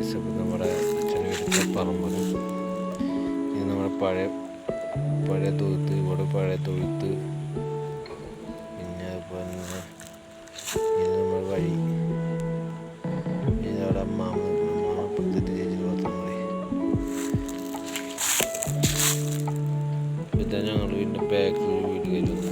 Guys. അപ്പോൾ നമ്മുടെ അച്ഛൻ വീട്ടിലെ പറമ്പിൽ ഇത് നമ്മുടെ പഴയ തൊഴുത്ത്, ഇവിടെ പഴയ തൊഴുത്ത്, പിന്നെ അതുപോലെ തന്നെ ഇത് നമ്മുടെ വഴി, ഇതവിടെ അമ്മാമ അപ്പുറത്തെ ചേച്ചി മാത്രം മതി. ഇതാ ഞങ്ങൾ വീടിൻ്റെ ബാക്കിൽ വീട് കയറുന്നത്.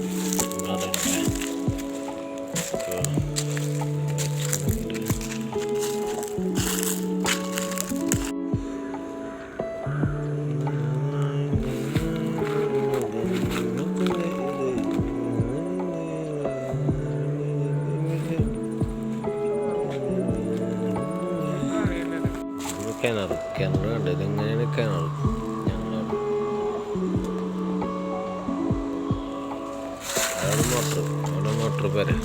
കിണർ കണ്ട് ഇതെങ്ങനെയാണ് കിണർ. അവിടെ മോട്ടർ പേരെ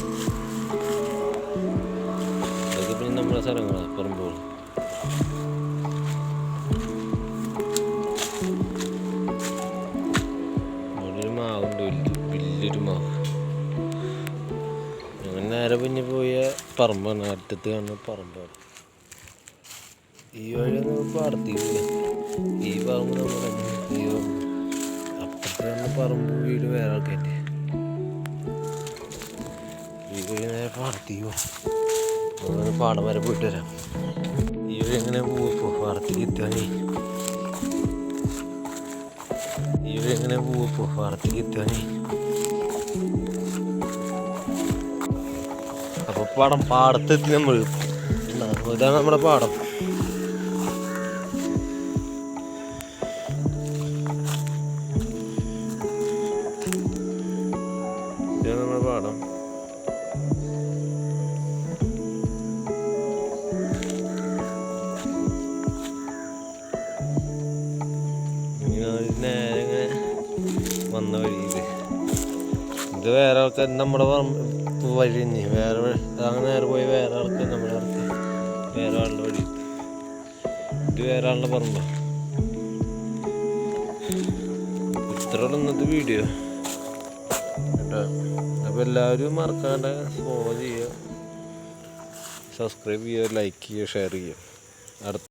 അതൊക്കെ പിന്നെ നമ്മുടെ സ്ഥലങ്ങളാണ്. പറമ്പുകൾ അവിടെ ഒരു മാവുണ്ട്, വലിയൊരു മാവ്. അങ്ങനെ നേരെ പിന്നെ പോയ പറമ്പാണ്, അടുത്തത് കാണുന്ന പറമ്പാണ്. ഈ വഴി പാടത്തേക്ക് ഈ പറമ്പ് നമ്മുടെ അപ്പുറത്ത് തന്നെ പറമ്പ് വീട് വേറെ ആൾക്കാരുടെ. ഈ വഴി നേരെ പാടത്തേക്ക് പോകും. പാടം വരെ പോയിട്ട് വരാം. ഈ വഴി എങ്ങനെ പോവപ്പോ പാടത്തേക്ക് എത്താനേ, ഈ വഴി എങ്ങനെ പോവപ്പോ പാടത്തേക്ക് എത്താനേ. അപ്പൊ പാടത്തെത്തി നമ്മൾ. ഇതാണ് നമ്മുടെ പാടം. ഇതാണ് നമ്മുടെ പാടം. നേരെ ഇങ്ങനെ വന്ന വഴി ഇത് വേറെ ആൾക്കാർ നമ്മുടെ വഴി തന്നെ വേറെ അങ്ങനെ നേരെ പോയി വേറെ ആൾക്കാർ നമ്മുടെ ആൾക്കാർ വേറെ ആളുടെ വഴി. ഇത് വേറെ ആളുടെ പറമ്പ. ഇത്രയുള്ള ഇന്നത്തെ വീഡിയോ കേട്ടോ. അപ്പോൾ എല്ലാവരും മറക്കാണ്ട് ഫോളോ ചെയ്യുക, സബ്സ്ക്രൈബ് ചെയ്യുക, ലൈക്ക് ചെയ്യുക, ഷെയർ ചെയ്യുക. അടുത്ത